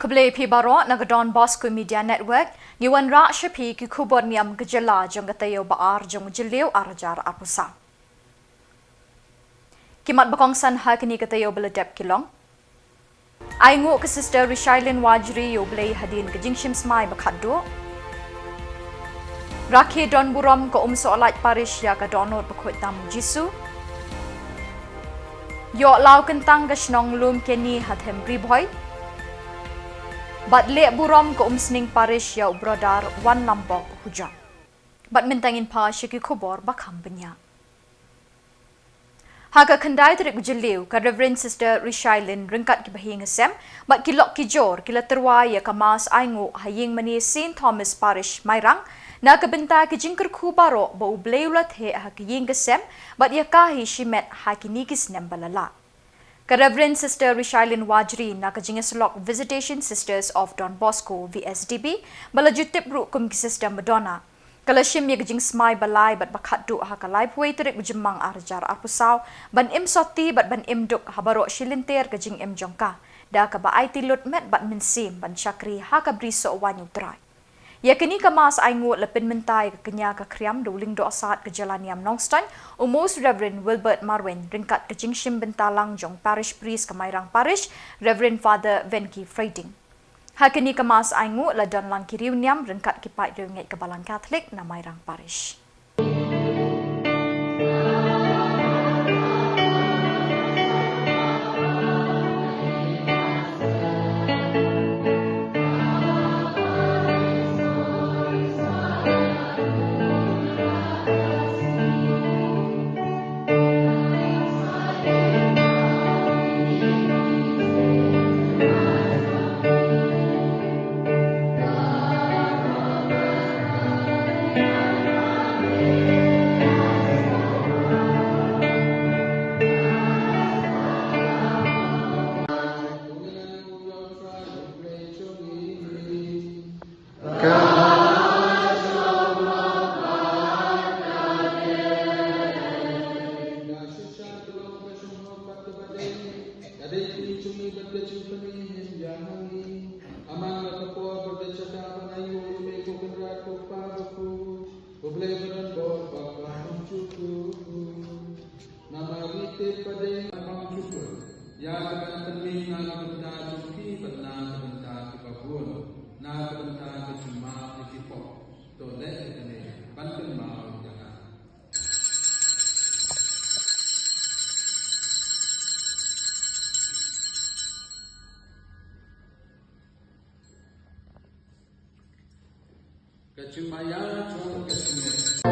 Khubor Pibaro na donbosco media network giwan ra shapi ki Khuborjylla jong gatayo baar jong JYLLIEW arajar apusa. Kimat bakong san ha kini gatayo beladep kilong. Ay ngu ke sister Rishailin wajri yo blay hadin ke jingshim smai bakaddo. Rakhe don burom ko soalat parish ya ka donot bakot tam jisu. Yo lau kentang ke shnong lum keni hathem briboy. Bat le burom ko sning parish ya brodar wan lambok hujan. Bat mentangin pa shiki Khubor bakam benya. Haga kandai terik JYLLIEW ka Reverend Sister Rishailin ringkat ki bahing sem bat kilok ki jor kila terwaya kamas aingu haying mani St. Thomas Parish Mairang na kabenta ki jingker Khubaro ba ubleulat he ha ki ying sem bat yakahi shimet ha ki nikis nembalala. Ka Reverend Sister Rishailin Wajri na kajingaslok Visitation Sisters of Don Bosco VSDB balajutip ru kum ki Sister Madonna. Kalashim ya kajing smai balai bat bakaddu ha ka live way terik bujemang arjar arpusaw ban im soti bat ban im duk habaro shilinter kajing im jongka da ka ba ai tilut met bat minsim ban syakri ha ka briso wanyu trai. Ya kini kamas aingu lepin mentai ke kenya ka kriam duling do asat ke jalan NIAM Nongstan Most Reverend Wilbert Marwin ringkat ke jingshim bentalang jong parish priest ke Mairang Parish Reverend Father Venki Freiting. Ha kini kamas aingu la don lang kiriu NIAM ringkat ki Peit ngai ke balang Catholic na Mairang Parish. Kecumaya jong kecumaya.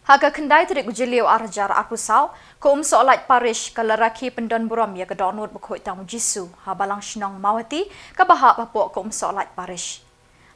Haga kendai terik JYLLIEW arajar apusaw ko soalat parish kalaraki pendon buram ya ke donut bakoi tamu jisu ha balang shnong mawati ka baha papo ko soalat parish.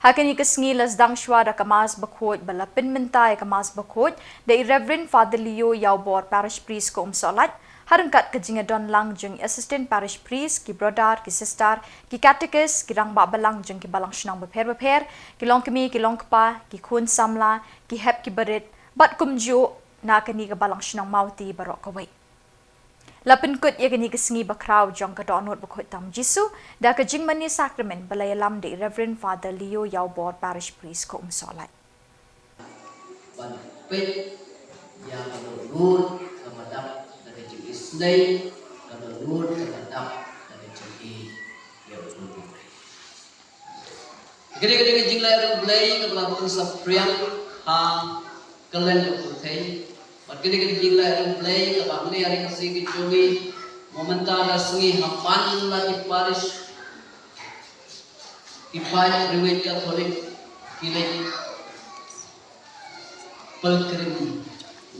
Hakini kesngi lasdang shwada kamas bakoi balapin mentai kamas bakoi de Reverend Father Leo Yaubor parish priest ko soalat harangkat kejinga don lang jeng assistant parish priest ki brodar ki sister ki catechist ki rang ba balang jeng ki balang shnong beper ki long kemi ki long kpa ki khun samla ki hep ki berit bat kumju na kani ka balang shnong mauti barok kawai. Lapin kut ya gani kesengi bakrau jong ka donot bakhoi tam Jisu da ka jingmani sacrament balaya lam de Reverend Father Leo Yaubor Parish Priest ko umsolai. Ban Peit yang menurut kemadap dari jeng Isnay, menurut kemadap dari jeng yang menurut. Gede-gede jeng lahir belai kebelakang sapriang ha kalian berputih. Gede-gede jeng lahir belai kebelakang ni hari kasih kecumi momentara sungi hapan lagi Paris Peit riwayat Katolik kilek pelkrim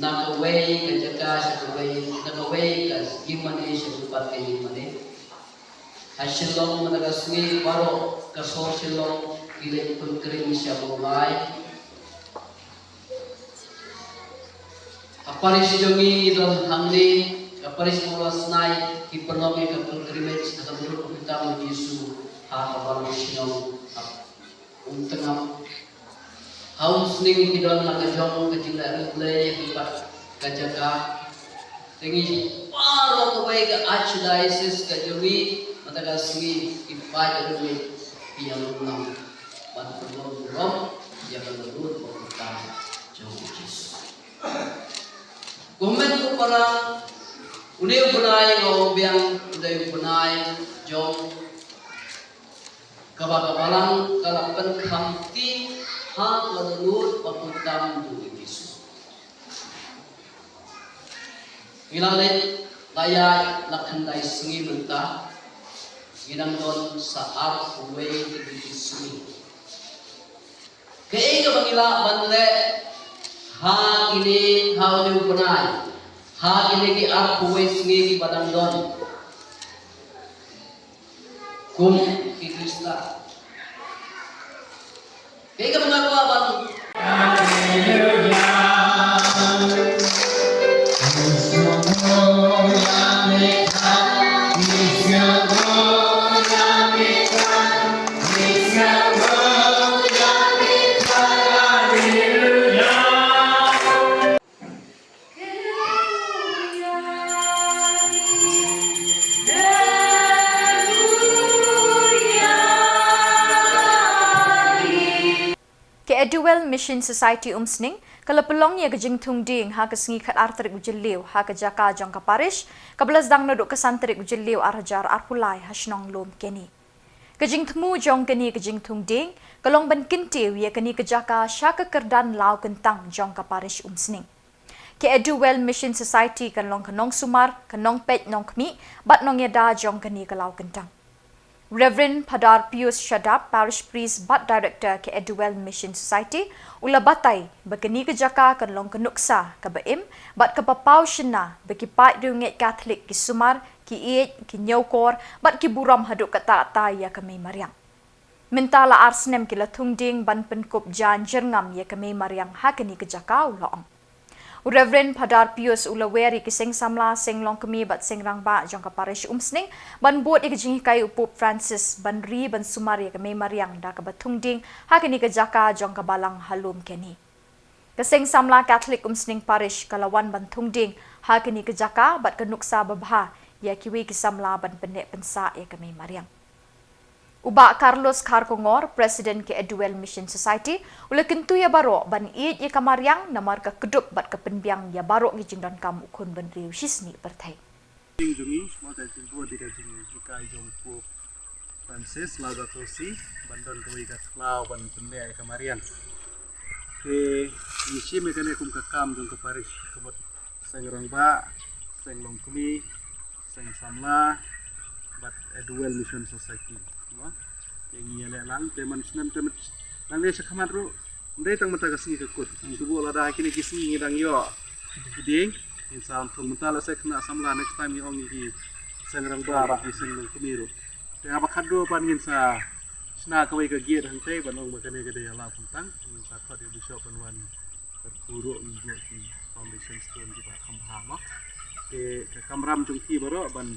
nakaway kajaka sakaway nakaway kas gimana sebupat gimana Shillong managasngi baro kaso Shillong kilek pelkrim syabulai aparis jongi don hamni aparis mulasnai hipernomi ka pelkrimage atau menurut kita Yesus ha kabaru Shillong untengam haus ning hidon nakajong kajila ulay hipat kajaka tingi paro kaway ka archdiocese kajumi matagasngi ipat kajumi yang unang panpulong yang menurut pembukaan jong Yesus komen ko parang unay punay ngobiyang unay punay jong kabagabalang kalapan kamti ha menurut pembukaan jong Yesus Ilalit laya lakandai sungi mentah ginang don saat uway di sungi kaya ka bangila banle ha ini ha uliw punay ha ini ki at uway sungi ki badang don kum ki Krista kaya ka mga bang Dual Mission Society umsning kalapelong ya gejing tungding ha kesengi kat arterik JYLLIEW ha kejaka jong ka parish kabelas dang noduk kesanterik JYLLIEW arjar arpulai hasnong lom keni kejing temu jong keni kejing tungding kalong ban kintiu ya keni kejaka syaka kerdan lau kentang jong ka parish umsning ke Dual Mission Society kanlong kanong sumar kanong Peit nong kmi bat nong yada jong keni kalau kentang Reverend Padar Pius Shadap, Parish Priest but Director ke Dual Mission Society, ula batay bagani kejaka kanlong kenuksa kabaim bat kapapau shina bagi Peit dunget Catholic ki sumar ki iet ki nyokor bat ki buram haduk kata ya kami mariang. Mentala arsnem ki latungding ban penkup jan jerngam ya kami mariang hakani kejaka ulong. Reverend Padar Pius ulaweri kiseng Samla seng long kemi bat seng rangba jong ka parish umsning ban buat ikajing kai Pope Francis ban ri ban sumari ka may mariang da ka batungding hakini ka jaka jong ka balang halum keni kiseng Samla Catholic umsning parish kalawan ban tungding hakini ka jaka bat kanuksa babha ya kiwi ki Samla ban pendek pensa ya ka may mariang Uba Carlos Karkongor, President ke Dual Mission Society, ula kentu ya baro ban iit ya kamariang namar ka kedup bat ka penbiang ya baro ngijing dan kam ukun ban riu shisni pertai. Jungi, semua kaji buat tidak jungi jika jong Pope Francis Laudato Si bandon kawai kat lau ban pendia ya kamariang. Ke isi mekane kum kakam jong ke Paris kebot sengrang ba, senglong kumi, seng Samla, bat Dual Mission Society. Yang ia lang teman senam teman lang dia sekamat ru ndai tang mata kasih kekut subuh lada kini kisih ngidang yo kiding insam tung mentala sekna Samla next time yong ni sengrang bara di sengrang kemiru tengah bakado panin sa sna kawai ka giat hang tei banong makane ka dia la puntang sa khot di bishop panwan terpuruk ni ki foundation stone di khamha ma ke kamram jungki baro ban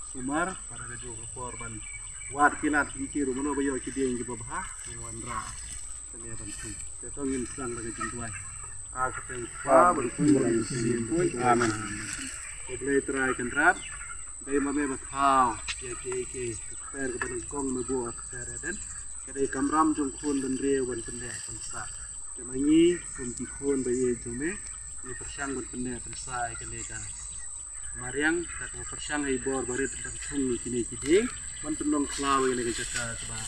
sumar pada gajo korban Wat kilat kiru mana bayo ki dia yang babha wandra tene bantu teto ngin sang lagi juntuai a keteng fa berkumpul amin boleh try kan rat dari mame bathau ya ke per ke ban gong me buat dan kadai kamram jong khun ban re ban pende pensa kemangi kum ti khun ba ye jong me ni persyang ban pende pensa ke lega mariang tak persyang ai bor barit ban thung ni kini kiding ban penong klaw ye lega jaka ba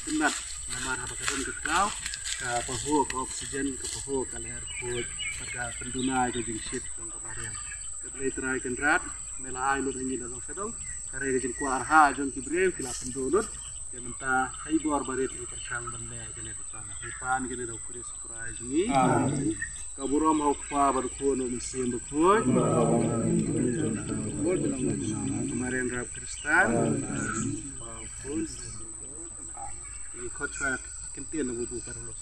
itunat namar apa kadon ke klaw ka pahu ka oksigen ka pahu ka leher khut pada penduna ke jing shit jong ka mariang boleh try kan rat mela ai lu ni la dong sedong kare jing ku arha jong ki brev kila pendunut ke menta ai bor barit ni persyang bende kene petang ipan kene do kure surprise ni ka burom hau kwa bar ko no mesim bu ko kemarin rap kristal pun ini kontrak kentian no bu perlos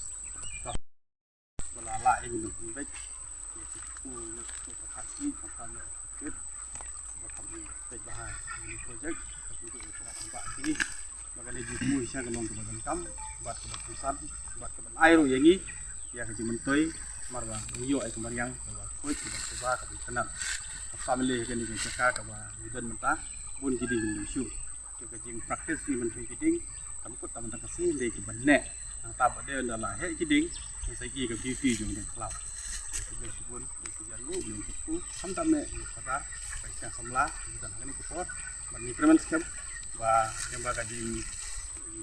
balala ini baik khasi katanya kit bakal baik bahaya ini projek untuk tempat ini bakal dijumu sia kelong ke badan kam buat keputusan buat ke air yang ini ya ke mentoi marwa niyo ai kemariang bahwa koi tidak coba ke tenang family kan ini cakap ke bahwa dan mentah bun kiding isu ke jing praktis ni mentoi kiding kamput taman kasih le ke banne tab dia adalah he kiding sai ki ke beauty jong de cloud sebelum JYLLIEW belum cukup sampai me pada baiknya Samla dan ini Khubor ban increment scam ba yang baga jing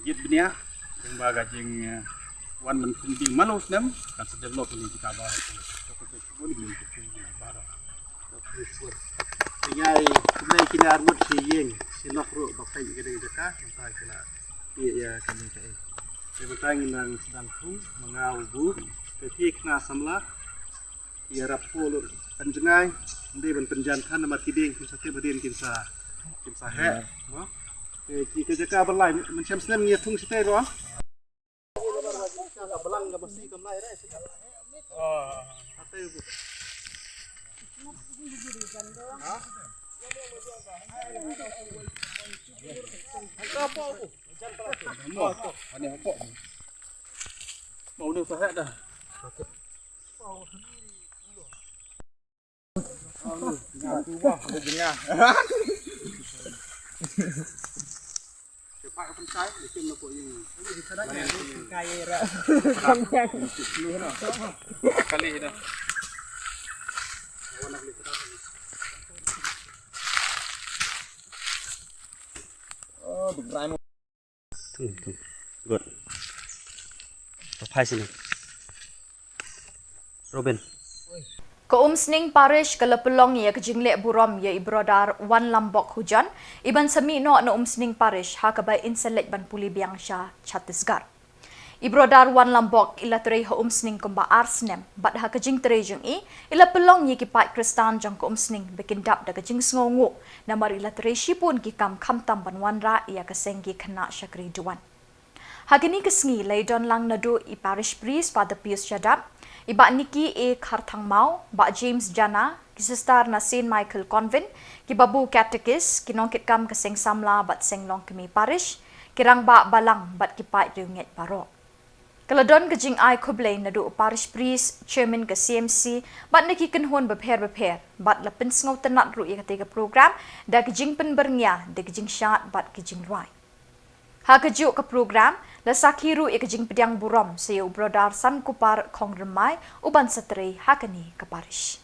yit bnia yang baga jing wan man kum ding manus nem kan develop ni kita ba cukup sebelum belum cukup bara tinggal kemudian kita armut si yeng sinok ro bakai gede deka entah kena ya kami kai sebentar nang sedang kum mengau bu ke kena Samla ya rapol penjengai ndi ban penjantan nama kiding kita te badin kinsa he mo ke jaka balai mencam snem ni thung site ro belang ga mesti kamlai re ate bu ha apa bu mo ani apa mau ni sahat dah wah begini cepat pencai bikin apa ini kaya ra kali dah oh berai tuh good apa sini Robin Keumsning parish kelepelong ya kejinglek burom ya ibrodar wan lambok hujan iban semi no umsning parish ha kabai inselek ban puli biangsha Chhattisgarh. Ibrodar wan lambok ila terei umsning kumba arsnem bat ha kejing terejung ila pelong ya ki Peit kristan jang keumsning bikin dap da kejing sngongu namar ila terei shipun ki kam tam ban wanra ya kesenggi kena syakri duan. Hagini kesngi leidon lang nadu I parish priest Father Pius Shadap Iba Niki A. Kharthang Mau, Ba James Jana, Kisistar na St. Michael Convent, Kibabu Catechist, Kinongkit Kam Kaseng Samla, Bat Senglong Kimi Parish, Kirang Ba Balang, Bat Kipait Riunget Paro. Kaladon Kajing Ai Kublay na do Parish Priest, Chairman ka CMC, Bat Niki Kanhon Beper, Bat Lapin Sngaw Tanat Ru Ikatiga Program, Da Kajing Penbernya, Da Kajing Syat, Bat Kajing Rai. Hakajuk ke program, lasakiru ikajing pediang burom sayo brodar san kupar kong remai uban satri hakani ke parish.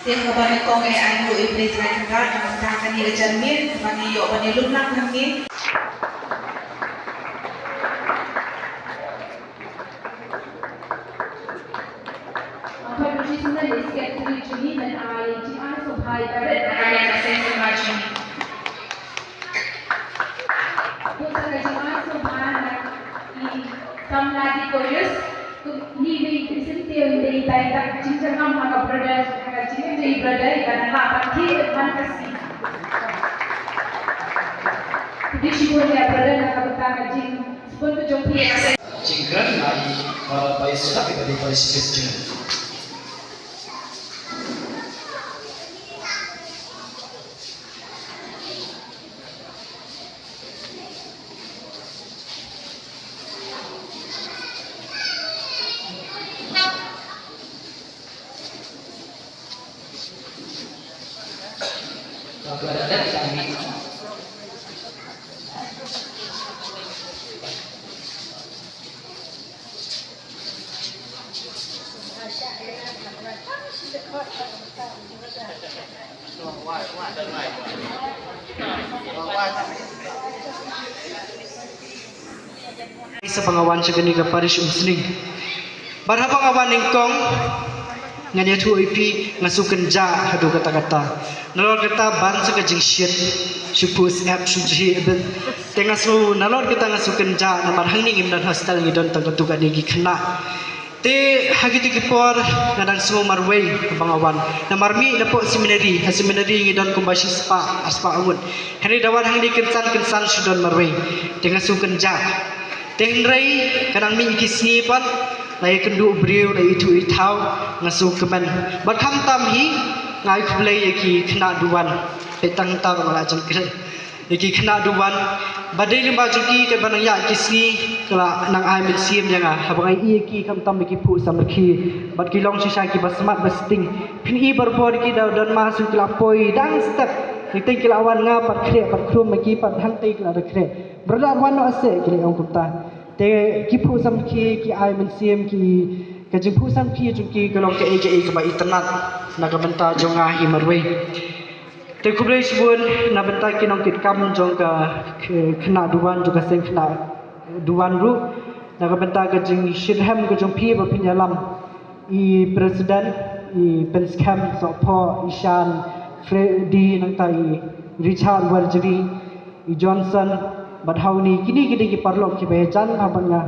Tim kami kong ay lu iblis ay nga ang kanila jamin kami yo panilunang kami Professional is actually Jimmy and I so high that I am saying so much Pusa ka Jimmy so high Samla di Koreas to leave present still di tak cincang mga brothers mga cincang di brother karena lapan ki man kasi di siguro ya brother nakabutang jing sebut ke jompi Jingkran nai para bayi sudah kita di parisi Sa pangawan sa ganiga parish umsning. Barhabang awan ningkong nga niya tuipi nga sukan ja hadu kata-kata. Nalor kata ban sa kajing shit supus app suji ibn. Tenga su nalor kita nga sukan ja na marhang ning imdan hostel ngidon tangkatuga nigi kena. Te hagiti kipor nga dang sumo marway pangawan. Na marmi na po seminary ngidon kumbashi spa aspa awun. Henry dawan hang ni kensan sudon marway. Tenga sukan ja. Tenrai kadang mi kisni pat lai kendu briu lai itu itau ngasu kemen bakham tam hi ngai khlei ki khna duwan petang ta ngala jang kre ki khna duwan badai limba juki ke banang ya kisni kala nang ai min sim janga habangai i ki kam tam ki pu samkhi bat ki long sisa ki basmat basting phin i barbor ki daw don ma su kla poi dang step nitai kila awan nga pat khre pat khrum ki pat hang tai kila khre brother wan no ase kile ong kupta te ki phu sam ki ai min sim ki ka jing phu sam ki ju ki kalong ke ka ba internet na ka banta jonga hi marwei te kublai subun na banta ki nong kit kam jong ka khna duwan ju ka seng khna duwan ru na ka banta ka jing shirham ka jong phi ba pinyalam i president i penskam so pho ishan Freddy nang tai Richard Warjri i Johnson but how ni kini ki parlok ki bejan abanga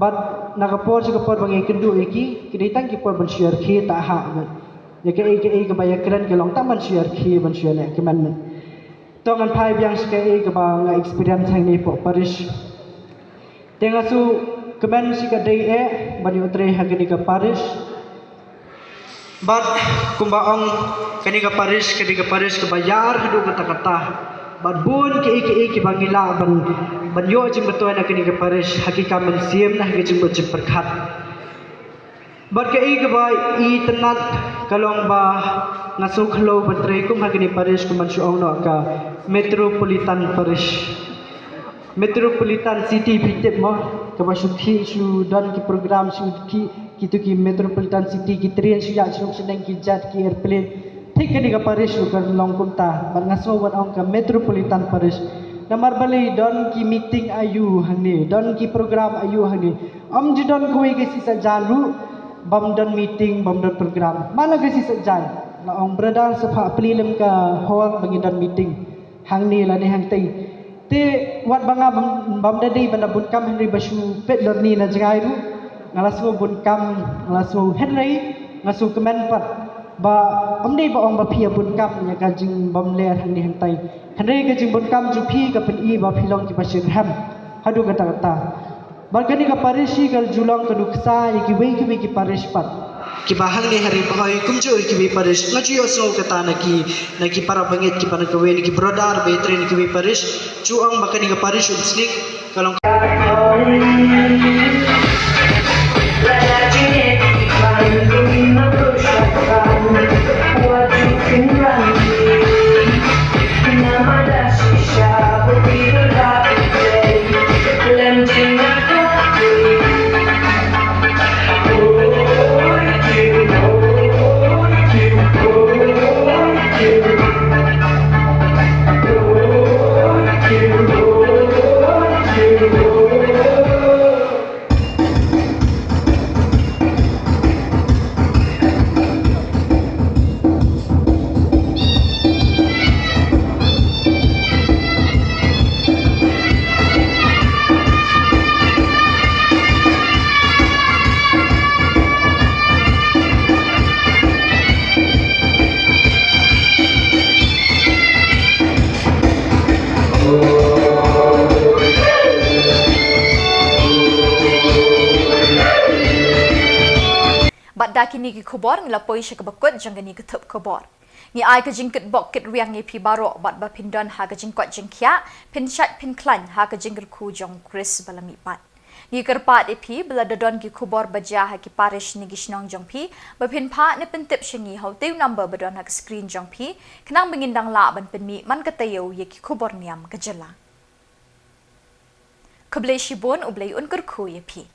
but nakapor sa kapor bang ikendu iki kiditang ki por ban share ki ta ha ya ke ba yakran ke long ta man share ki ban share le ki man to ngan phai byang ke ba nga experience hang ni po parish tenga su kemen si ka dei e ban yotre ha ki ka parish but kumbaong kaniga parish ke bayar hadu kata-kata but bun ki bangila ban yo jing betul na kaniga parish hakika men siem nah ke jing bojim perkhat but ke ba i tenat kalong ba ngasu khlo batre kum hakini parish kum mansu ong no ka metropolitan city pitep mo ka ba su dan ki program su ki metropolitan city ki train su ya su sedang ki jet ki airplane thik ni ka parish ka long kumta ban ngaso wan ong ka metropolitan parish namar bali don ki meeting ayu hangni don ki program ayu hangni am ji don koi ke sisa jalu bam don meeting bam don program mana ke sisa jai la ong brother sapha plilim ka hall bangi don meeting hangni la ni hang tai te wat banga bam dadi ban bun kam henry basu pet lor ni na jangai ru ngalasmu bun kam ngalasmu henry ngasu kemen pat ba amdei ba ong ba phia bun kam nya ka jing bam ler hang ni hang tai henry ka jing bun kam ju phi ka pen i ba philong ki basir ham hadu kata kata bargani ka parishi kal julong ka duksa ki wei ki parish pat ki bahang ni hari bahai kumjo ki wei parish ngaju yo so kata na ki para bangit ki pan ka wei ki brodar be train ki wei parish chu ong bakani ka parish usnik kalong benta kini ki Khubor ngelapoi sya kebekut janggani ke THUP Khubor. Ni ai ke jingkit bok kit riang ni pi barok bat ba pindon ha ke jingkot jingkia, pin syat pin klan ha ke jingker ku jong Chris balami pat. Ni kerpat ipi bela dodon ki Khubor baja ha ki parish ni gishnong jong pi, ba pin pa ni pentip syengi hau tiu number badon ha ke screen jong pi, kenang bengindang la ban penmi man katayo ye ki Khubor NIAM Khuborjylla. Keblai shibun ublai unkur ku ye pi.